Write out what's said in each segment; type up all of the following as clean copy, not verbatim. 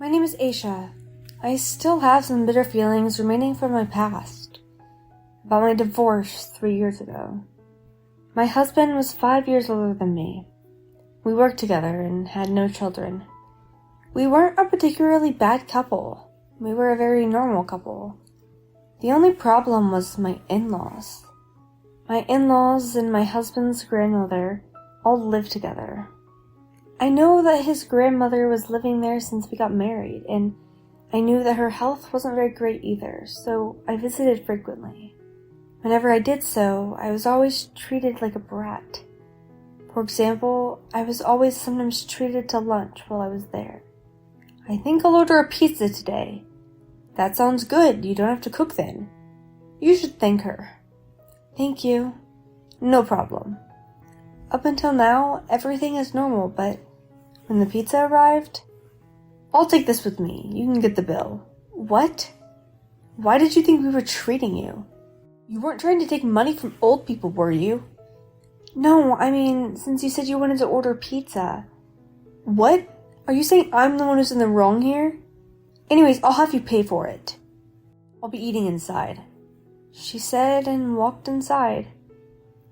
My name is Aisha. I still have some bitter feelings remaining from my past, about my divorce 3 years ago. My husband was 5 years older than me. We worked together and had no children. We weren't a particularly bad couple. We were a very normal couple. The only problem was my in-laws. My in-laws and my husband's grandmother all lived together. I know that his grandmother was living there since we got married, and I knew that her health wasn't very great either, so I visited frequently. Whenever I did so, I was always treated like a brat. For example, I was always sometimes treated to lunch while I was there. I think I'll order a pizza today. That sounds good. You don't have to cook then. You should thank her. Thank you. No problem. Up until now, everything is normal, but when the pizza arrived, I'll take this with me. You can get the bill. What? Why did you think we were treating you? You weren't trying to take money from old people, were you? No, I mean, since you said you wanted to order pizza. What? Are you saying I'm the one who's in the wrong here? Anyways, I'll have you pay for it. I'll be eating inside, she said and walked inside.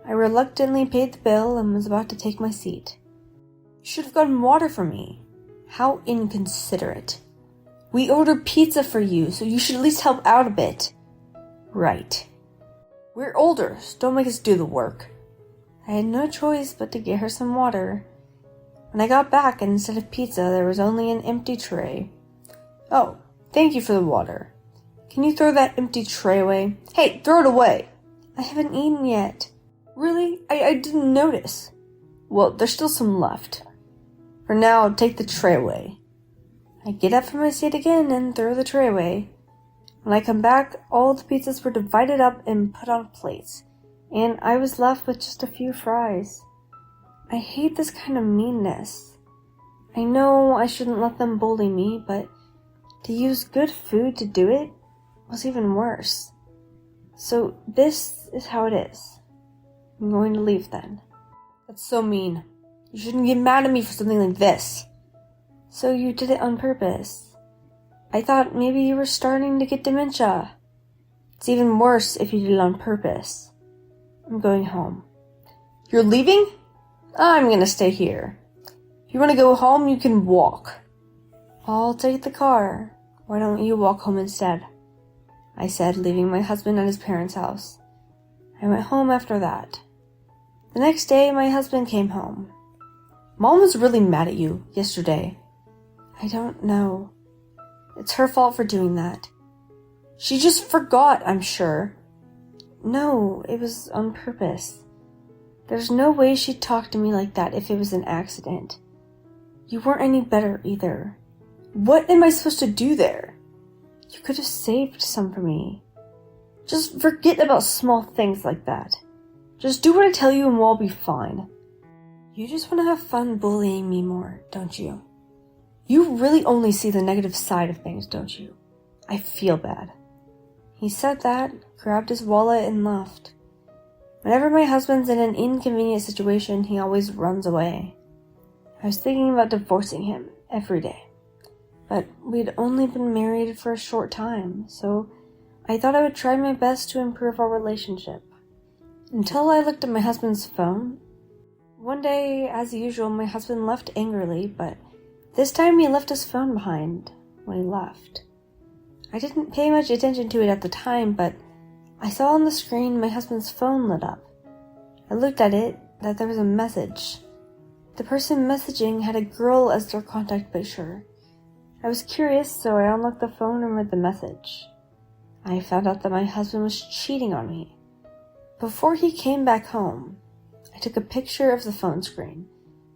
I reluctantly paid the bill and was about to take my seat. You should have gotten water for me. How inconsiderate. We ordered pizza for you, so you should at least help out a bit. Right. We're older, so don't make us do the work. I had no choice but to get her some water. When I got back, instead of pizza, there was only an empty tray. Oh, thank you for the water. Can you throw that empty tray away? Hey, throw it away! I haven't eaten yet. Really? I didn't notice. Well, there's still some left. For now, take the tray away. I get up from my seat again and throw the tray away. When I come back, all the pizzas were divided up and put on plates, and I was left with just a few fries. I hate this kind of meanness. I know I shouldn't let them bully me, but to use good food to do it was even worse. So this is how it is. I'm going to leave then. That's so mean. You shouldn't get mad at me for something like this. So you did it on purpose. I thought maybe you were starting to get dementia. It's even worse if you did it on purpose. I'm going home. You're leaving? I'm gonna stay here. If you want to go home, you can walk. I'll take the car. Why don't you walk home instead? I said, leaving my husband at his parents' house. I went home after that. The next day, my husband came home. Mom was really mad at you yesterday. I don't know. It's her fault for doing that. She just forgot, I'm sure. No, it was on purpose. There's no way she'd talk to me like that if it was an accident. You weren't any better either. What am I supposed to do there? You could have saved some for me. Just forget about small things like that. Just do what I tell you and we'll all be fine. You just want to have fun bullying me more, don't you? You really only see the negative side of things, don't you? I feel bad. He said that, grabbed his wallet, and left. Whenever my husband's in an inconvenient situation, he always runs away. I was thinking about divorcing him every day. But we'd only been married for a short time, so I thought I would try my best to improve our relationship. Until I looked at my husband's phone. One day, as usual, my husband left angrily, but this time he left his phone behind when he left. I didn't pay much attention to it at the time, but I saw on the screen my husband's phone lit up. I looked at it, that there was a message. The person messaging had a girl as their contact picture. I was curious, so I unlocked the phone and read the message. I found out that my husband was cheating on me. Before he came back home, I took a picture of the phone screen.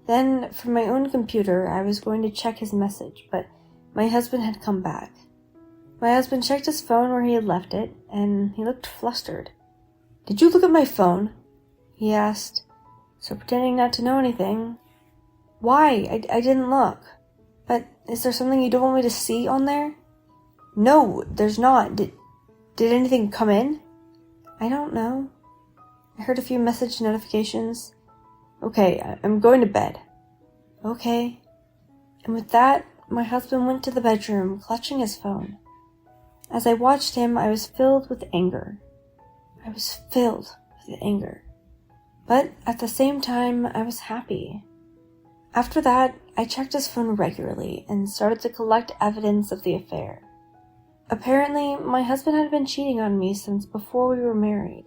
Then, from my own computer, I was going to check his message, but my husband had come back. My husband checked his phone where he had left it, and he looked flustered. Did you look at my phone? He asked, so pretending not to know anything. Why? I didn't look. But is there something you don't want me to see on there? No, there's not. Did anything come in? I don't know. I heard a few message notifications. Okay, I'm going to bed. Okay. And with that, my husband went to the bedroom, clutching his phone. As I watched him, I was filled with anger. But at the same time, I was happy. After that, I checked his phone regularly and started to collect evidence of the affair. Apparently, my husband had been cheating on me since before we were married.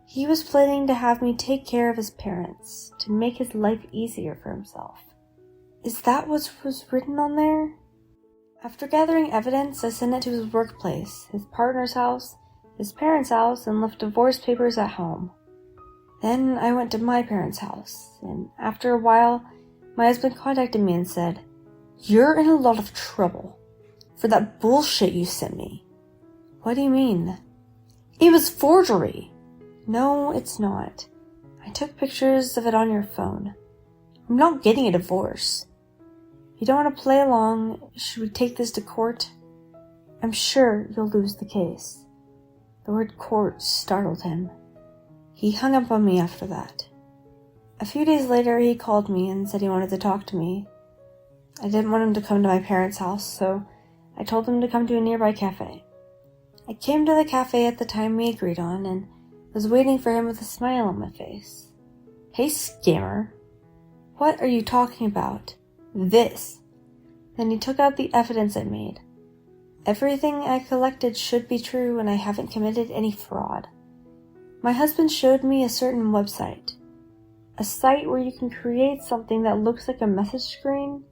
He was planning to have me take care of his parents, to make his life easier for himself. Is that what was written on there? After gathering evidence, I sent it to his workplace, his partner's house, his parents' house, and left divorce papers at home. Then I went to my parents' house, and after a while, my husband contacted me and said, "You're in a lot of trouble for that bullshit you sent me." What do you mean? It was forgery. No, it's not. I took pictures of it on your phone. I'm not getting a divorce. If you don't want to play along, should we take this to court? I'm sure you'll lose the case. The word court startled him. He hung up on me after that. A few days later, he called me and said he wanted to talk to me. I didn't want him to come to my parents' house, so I told him to come to a nearby cafe. I came to the cafe at the time we agreed on and was waiting for him with a smile on my face. "Hey, scammer. What are you talking about?" "This." Then he took out the evidence I made. Everything I collected should be true and I haven't committed any fraud. My husband showed me a certain website. A site where you can create something that looks like a message screen.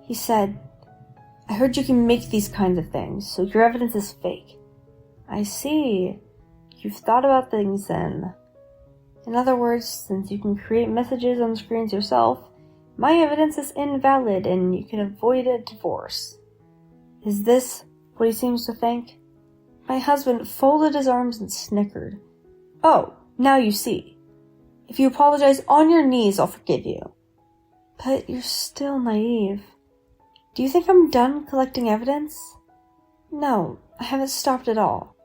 He said, "I heard you can make these kinds of things, so your evidence is fake." I see. You've thought about things then. In other words, since you can create messages on screens yourself, my evidence is invalid and you can avoid a divorce. Is this what he seems to think? My husband folded his arms and snickered. "Oh, now you see. If you apologize on your knees, I'll forgive you." But you're still naive. Do you think I'm done collecting evidence? No, I haven't stopped at all.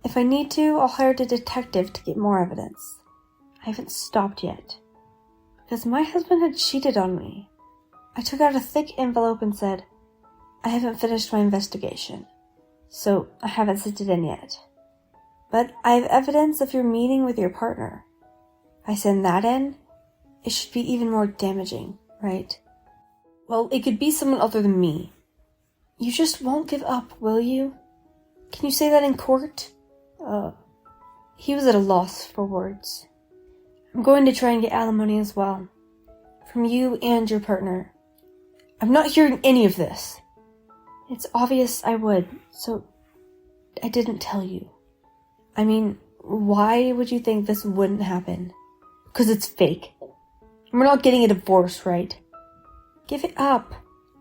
If I need to, I'll hire a detective to get more evidence. I haven't stopped yet. Because my husband had cheated on me. I took out a thick envelope and said, "I haven't finished my investigation, so I haven't sent it in yet. But I have evidence of your meeting with your partner. I send that in, it should be even more damaging, right?" "Well, it could be someone other than me." You just won't give up, will you? Can you say that in court? He was at a loss for words. "I'm going to try and get alimony as well. From you and your partner." "I'm not hearing any of this." "It's obvious I would, so I didn't tell you." "I mean, why would you think this wouldn't happen?" "Because it's fake. And we're not getting a divorce, right?" "Give it up.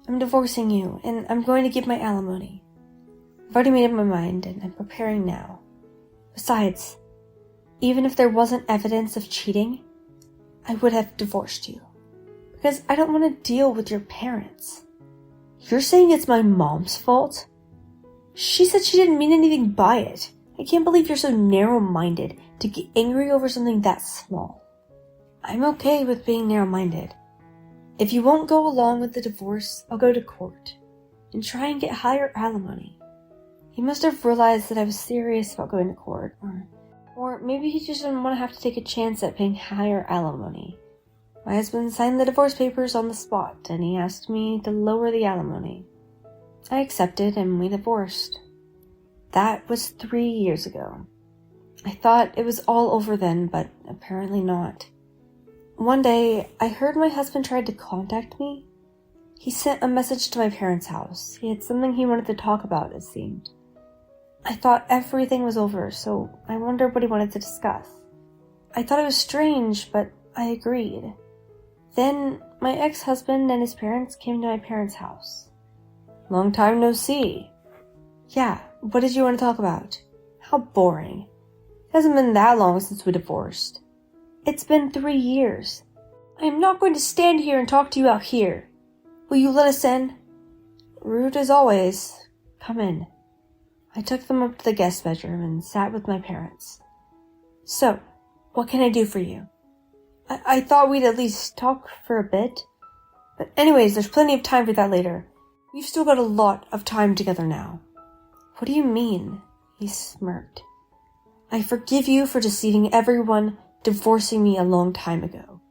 I'm divorcing you, and I'm going to give my alimony. I've already made up my mind, and I'm preparing now. Besides, even if there wasn't evidence of cheating, I would have divorced you. Because I don't want to deal with your parents." "You're saying it's my mom's fault?" "She said she didn't mean anything by it. I can't believe you're so narrow-minded to get angry over something that small." "I'm okay with being narrow-minded. If you won't go along with the divorce, I'll go to court and try and get higher alimony." He must have realized that I was serious about going to court, or maybe he just didn't want to have to take a chance at paying higher alimony. My husband signed the divorce papers on the spot, and he asked me to lower the alimony. I accepted, and we divorced. That was 3 years ago. I thought it was all over then, but apparently not. One day, I heard my husband tried to contact me. He sent a message to my parents' house. He had something he wanted to talk about, it seemed. I thought everything was over, so I wondered what he wanted to discuss. I thought it was strange, but I agreed. Then, my ex-husband and his parents came to my parents' house. "Long time no see." "Yeah, what did you want to talk about?" "How boring. It hasn't been that long since we divorced." "It's been 3 years. I am not going to stand here and talk to you out here. Will you let us in?" "Rude as always. Come in." I took them up to the guest bedroom and sat with my parents. "So, what can I do for you?" I thought we'd at least talk for a bit. But anyways, there's plenty of time for that later. We've still got a lot of time together now. What do you mean? He smirked. I forgive you for deceiving everyone, divorcing me a long time ago.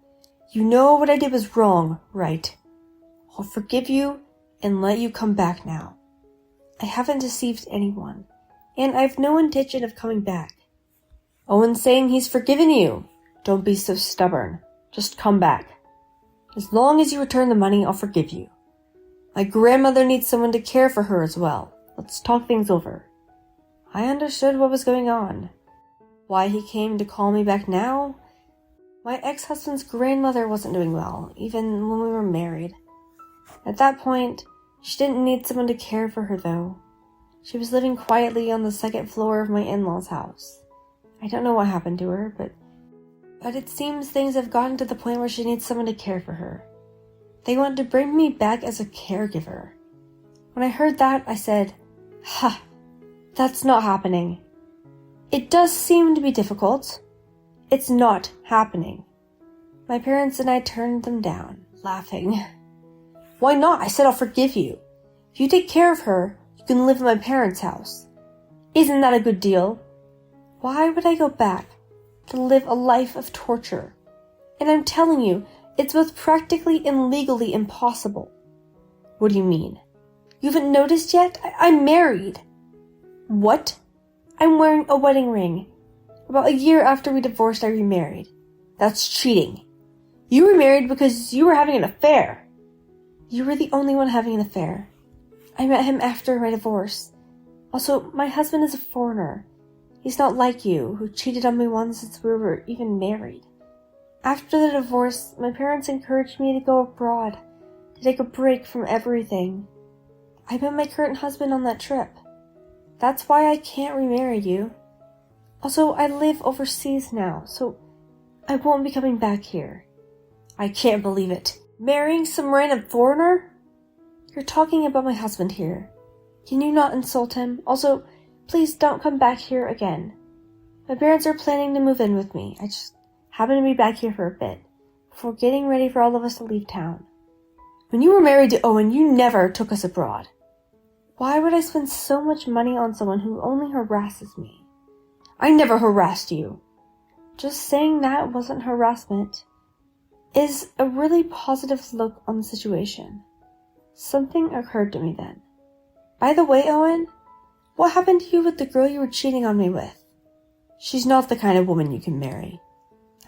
You know what I did was wrong, right? I'll forgive you and let you come back now. I haven't deceived anyone, and I have no intention of coming back. Owen's saying he's forgiven you. Don't be so stubborn. Just come back. As long as you return the money, I'll forgive you. My grandmother needs someone to care for her as well. Let's talk things over. I understood what was going on. Why he came to call me back now? My ex-husband's grandmother wasn't doing well, even when we were married. At that point, she didn't need someone to care for her, though. She was living quietly on the second floor of my in-laws' house. I don't know what happened to her, but it seems things have gotten to the point where she needs someone to care for her. They want to bring me back as a caregiver. When I heard that, I said, "Ha, that's not happening. It does seem to be difficult. It's not happening." My parents and I turned them down, laughing. Why not? I said I'll forgive you. If you take care of her, you can live in my parents' house. Isn't that a good deal? Why would I go back to live a life of torture? And I'm telling you, it's both practically and legally impossible. What do you mean? You haven't noticed yet? I'm married. What? I'm wearing a wedding ring. About a year after we divorced, I remarried. That's cheating. You remarried because you were having an affair. You were the only one having an affair. I met him after my divorce. Also, my husband is a foreigner. He's not like you, who cheated on me once since we were even married. After the divorce, my parents encouraged me to go abroad, to take a break from everything. I met my current husband on that trip. That's why I can't remarry you. Also, I live overseas now, so I won't be coming back here. I can't believe it. Marrying some random foreigner? You're talking about my husband here. Can you not insult him? Also, please don't come back here again. My parents are planning to move in with me. I just happen to be back here for a bit, before getting ready for all of us to leave town. When you were married to Owen, you never took us abroad. Why would I spend so much money on someone who only harasses me? I never harassed you. Just saying that wasn't harassment is a really positive look on the situation. Something occurred to me then. By the way, Owen, what happened to you with the girl you were cheating on me with? She's not the kind of woman you can marry.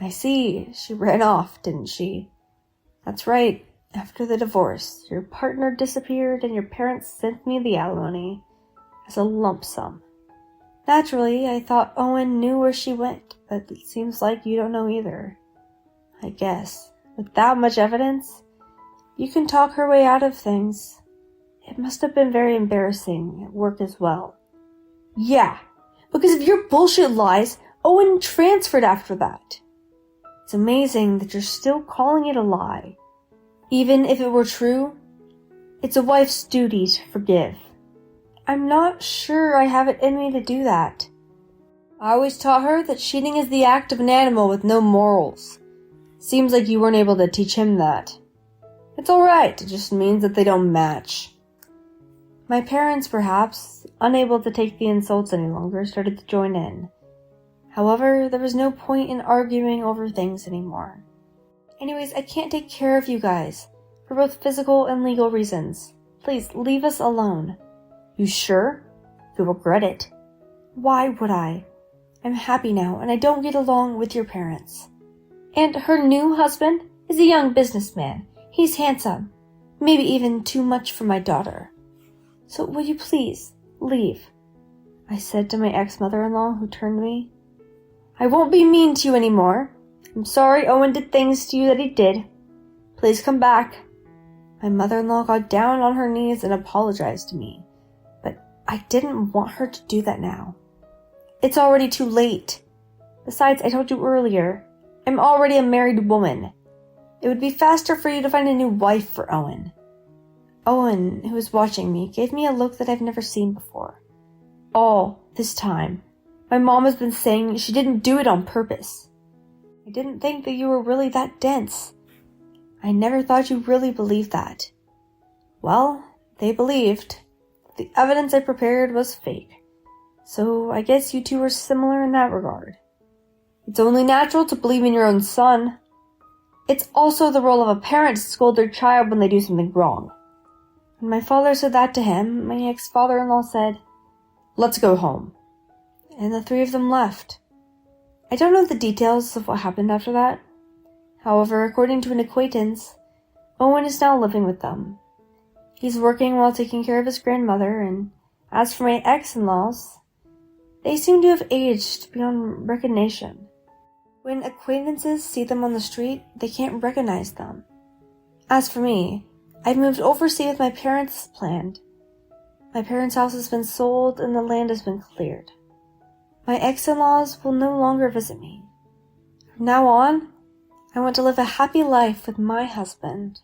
I see. She ran off, didn't she? That's right. After the divorce, your partner disappeared and your parents sent me the alimony as a lump sum. Naturally, I thought Owen knew where she went, but it seems like you don't know either. I guess, with that much evidence, you can talk her way out of things. It must have been very embarrassing at work as well. Yeah, because of your bullshit lies, Owen transferred after that. It's amazing that you're still calling it a lie. Even if it were true, it's a wife's duty to forgive. I'm not sure I have it in me to do that. I always taught her that cheating is the act of an animal with no morals. Seems like you weren't able to teach him that. It's alright, it just means that they don't match. My parents, perhaps, unable to take the insults any longer, started to join in. However, there was no point in arguing over things anymore. Anyways, I can't take care of you guys, for both physical and legal reasons. Please, leave us alone. You sure? You'll regret it. Why would I? I'm happy now, and I don't get along with your parents. And her new husband is a young businessman. He's handsome. Maybe even too much for my daughter. So will you please leave? I said to my ex-mother-in-law, who turned to me. I won't be mean to you anymore. I'm sorry Owen did things to you that he did. Please come back. My mother-in-law got down on her knees and apologized to me, but I didn't want her to do that now. It's already too late. Besides, I told you earlier, I'm already a married woman. It would be faster for you to find a new wife for Owen. Owen, who was watching me, gave me a look that I've never seen before. All this time, my mom has been saying she didn't do it on purpose. I didn't think that you were really that dense. I never thought you really believed that. Well, They believed the evidence I prepared was fake. So I guess you two are similar in that regard. It's only natural to believe in your own son. It's also the role of a parent to scold their child when they do something wrong. When my father said that to him, my ex-father-in-law said, "Let's go home." And the three of them left. I don't know the details of what happened after that. However, according to an acquaintance, Owen is now living with them. He's working while taking care of his grandmother, and as for my ex-in-laws, they seem to have aged beyond recognition. When acquaintances see them on the street, they can't recognize them. As for me, I've moved overseas with my parents planned. My parents' house has been sold and the land has been cleared. My ex-in-laws will no longer visit me. From now on, I want to live a happy life with my husband